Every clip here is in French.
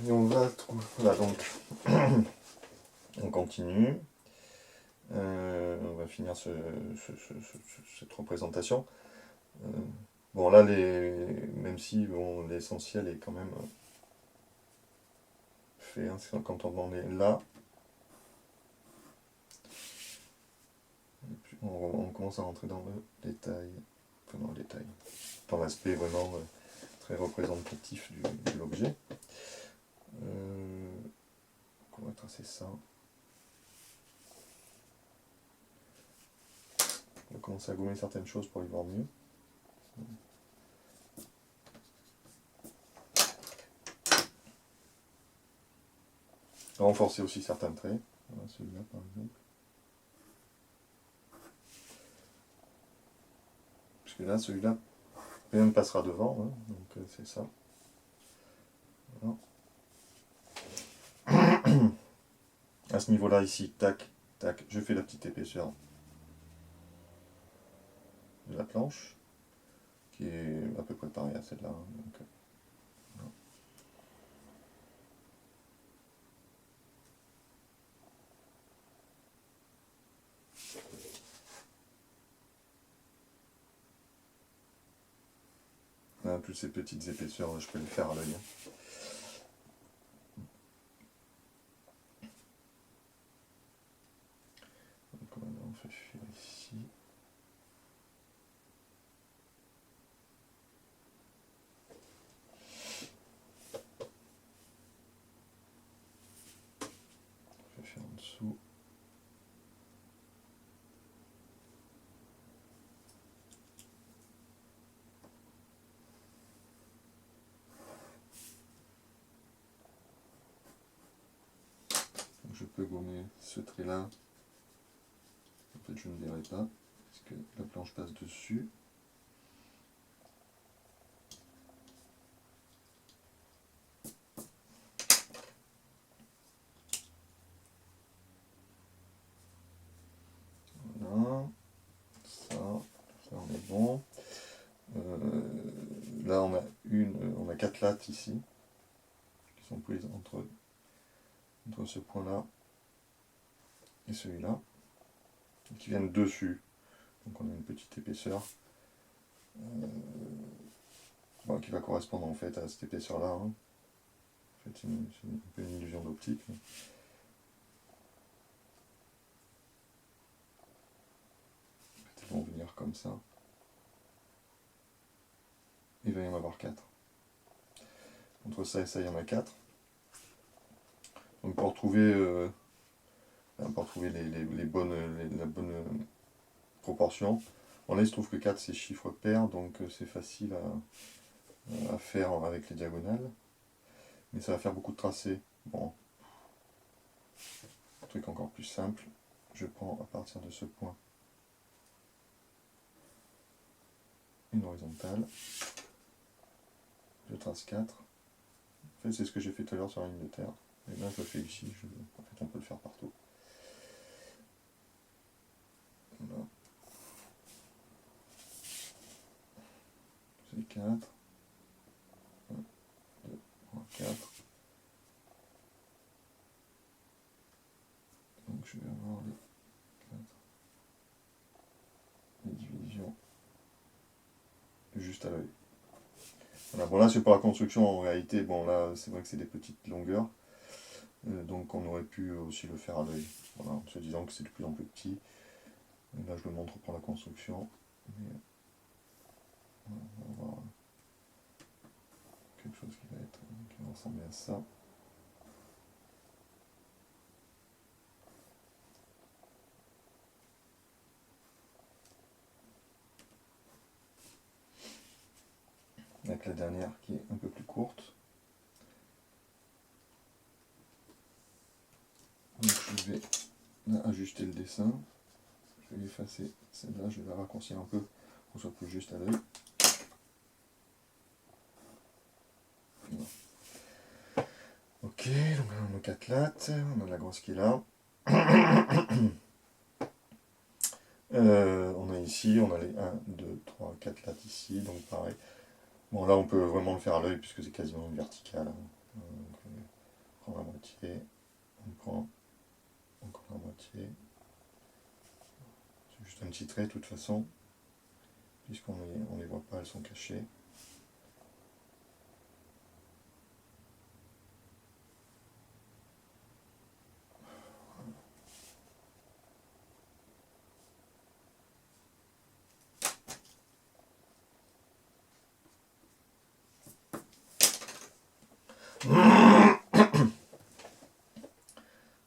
Et on va trouver. Voilà, donc on continue. On va finir cette représentation. Bon là, même si bon, l'essentiel est quand même fait, hein, quand on en est là, on commence à rentrer dans le détail, enfin dans le détail, dans l'aspect vraiment très représentatif de l'objet. On va tracer ça. On va commencer à gommer certaines choses pour y voir mieux. Renforcer aussi certains traits. Voilà, celui-là par exemple. Parce que là, celui-là, rien ne passera devant, hein, donc c'est ça. Voilà. À ce niveau-là, ici, tac, tac, je fais la petite épaisseur de la planche, qui est à peu près pareille à celle-là. Hein, donc, voilà. Voilà, toutes ces petites épaisseurs, je peux les faire à l'œil. Hein. Donc on fait faire ici. On fait faire en dessous. Donc je peux gommer ce trait-là. En fait, je ne verrai pas, parce que la planche passe dessus. Voilà. Ça on est bon. Là, on a 4 lattes ici, qui sont prises entre ce point-là et celui-là, qui viennent dessus. Donc on a une petite épaisseur qui va correspondre en fait à cette épaisseur-là. Hein. En fait, c'est un peu une illusion d'optique. Mais... en fait, ils vont venir comme ça. Il va y en avoir 4. Entre ça et ça, il y en a 4. Donc pour trouver la bonne proportion, bon, là il se trouve que 4 c'est chiffre pair, donc c'est facile à faire avec les diagonales. Mais ça va faire beaucoup de tracés. Bon, un truc encore plus simple, je prends à partir de ce point une horizontale, je trace 4. En fait, c'est ce que j'ai fait tout à l'heure sur la ligne de terre. Et là, je le fais ici. En fait, on peut le faire partout. Voilà. C'est 4. 1, 2, 3, 4. Donc, je vais avoir les divisions juste à l'œil. Voilà. Bon, là, c'est pour la construction. En réalité, bon, là, c'est vrai que c'est des petites longueurs. Donc, on aurait pu aussi le faire à l'œil. Voilà, en se disant que c'est de plus en plus petit. Et là, je le montre pour la construction. Mais, voilà, on va avoir quelque chose qui va ressembler à ça. Avec la dernière qui est un peu plus courte. Donc je vais ajuster le dessin. Je vais effacer celle-là, je vais la raccourcir un peu pour qu'on soit plus juste à l'œil. Ok, donc là on a nos 4 lattes, on a la grosse qui est là. On a ici, on a les 1, 2, 3, 4 lattes ici, donc pareil. Bon là on peut vraiment le faire à l'œil puisque c'est quasiment une verticale. Hein. moitié, on prend encore la moitié. C'est juste un petit trait de toute façon, puisqu'on on les voit pas, elles sont cachées.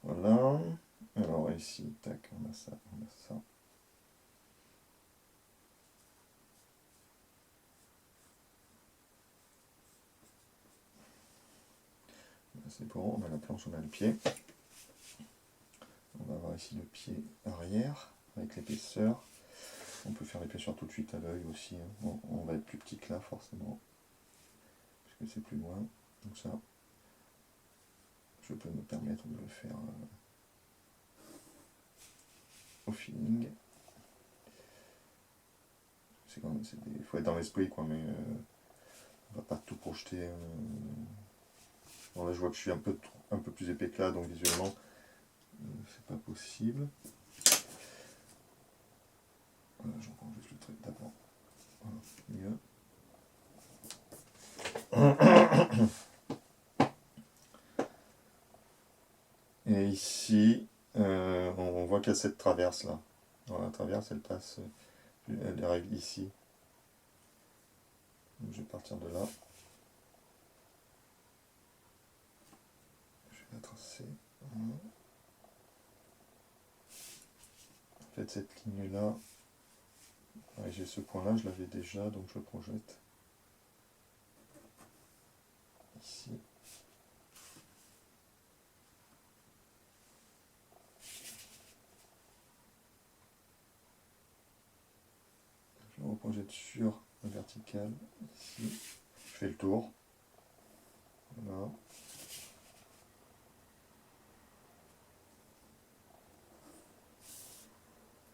Voilà. Alors ici, tac, on a ça, on a ça. C'est bon, on a la planche, on a le pied. On va avoir ici le pied arrière avec l'épaisseur. On peut faire l'épaisseur tout de suite à l'œil aussi. Hein. On va être plus petit que là forcément, puisque c'est plus loin. Donc ça, je peux me permettre de le faire au feeling. Il faut être dans l'esprit quoi, mais on va pas tout projeter. Bon, là je vois que je suis un peu plus épais que là, donc visuellement c'est pas possible. Voilà, j'en prends juste le trait d'avant. Voilà, mieux. Et ici, on voit qu'il y a cette traverse là. Dans la traverse, elle passe, elle arrive ici. Donc je vais partir de là. Je vais la tracer. Voilà. En fait, cette ligne là, ouais, j'ai ce point là, je l'avais déjà, donc je le projette ici. Je le reprojette sur la verticale, ici. Je fais le tour. Voilà.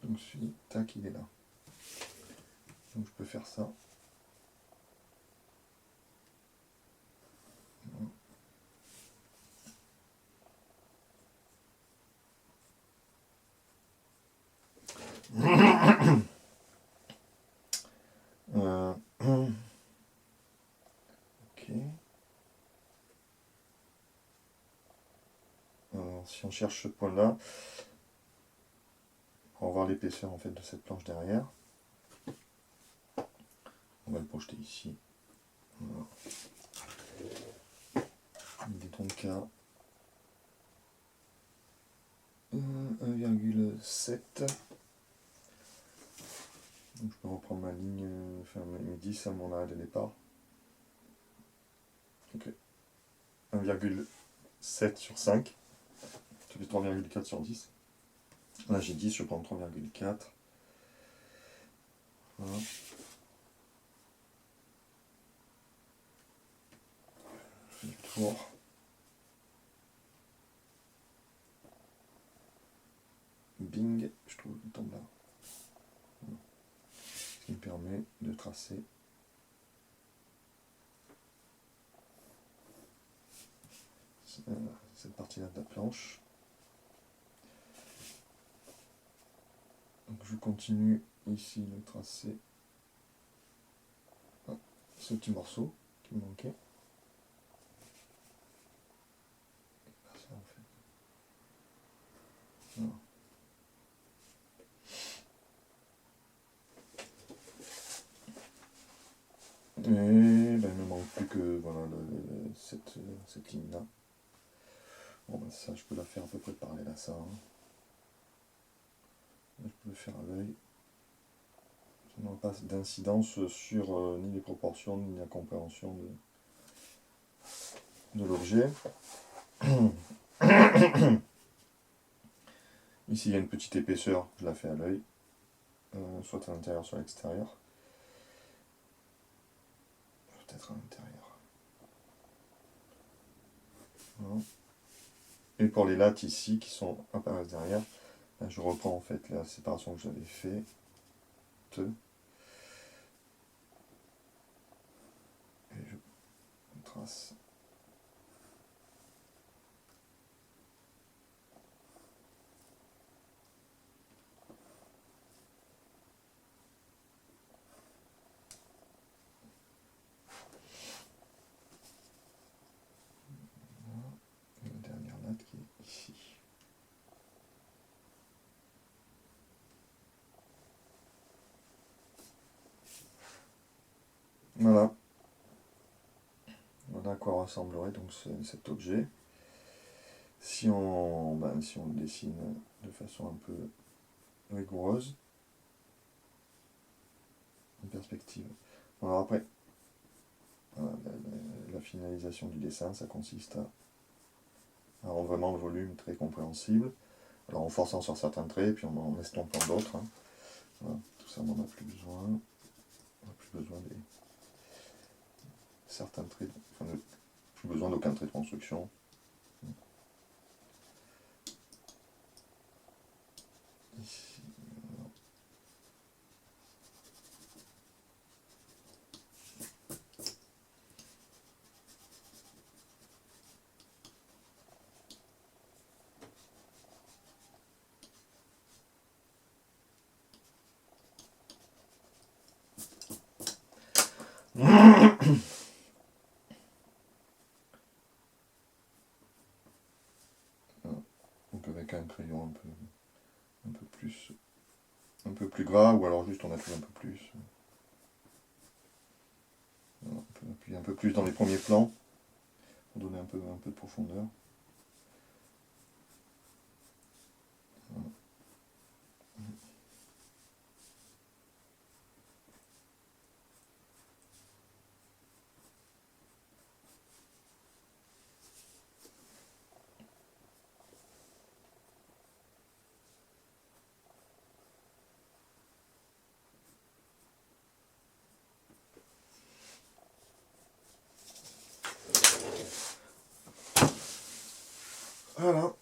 Donc celui, tac, il est là. Donc je peux faire ça. Ok. Alors, si on cherche ce point-là, on va voir l'épaisseur en fait de cette planche derrière. On va le projeter ici. Voilà. Il est donc à 1,7. Donc je peux reprendre ma ligne, enfin mes 10 à mon arrêt de départ. Ok. 1,7 sur 5. Ça fait 3,4 sur 10. Là j'ai 10, je prends 3,4. Voilà. Je fais le tour. Bing, je trouve qu'il tombe là. Voilà. Ce qui me permet de tracer cette partie-là de la planche. Donc je continue ici de tracer ce petit morceau qui me manquait. Ça, en fait. Voilà. Et ben, il ne me manque plus que voilà, cette ligne-là. Bon, ben, ça, je peux la faire à peu près parallèle à ça. Hein. Là, je peux le faire à l'œil. Ça n'aura pas d'incidence sur ni les proportions, ni la compréhension de l'objet. Ici, il y a une petite épaisseur, je la fais à l'œil, soit à l'intérieur, soit à l'extérieur. Peut-être à l'intérieur. Voilà. Et pour les lattes ici, qui sont apparaissent derrière, là, je reprends en fait la séparation que j'avais fait. Et je trace Voilà. Voilà à quoi ressemblerait donc cet objet. Si si on le dessine de façon un peu rigoureuse, en perspective. Alors après, voilà, la finalisation du dessin, ça consiste à rendre vraiment le volume très compréhensible. Alors en forçant sur certains traits, puis en estompant d'autres. Hein. Voilà, tout ça, on n'en a plus besoin. On n'a plus besoin des certains traits, plus besoin d'aucun trait de construction. Ici. Donc avec un crayon un peu plus gras, ou alors juste on appuie un peu plus. On peut appuyer un peu plus dans les premiers plans pour donner un peu de profondeur. Voilà.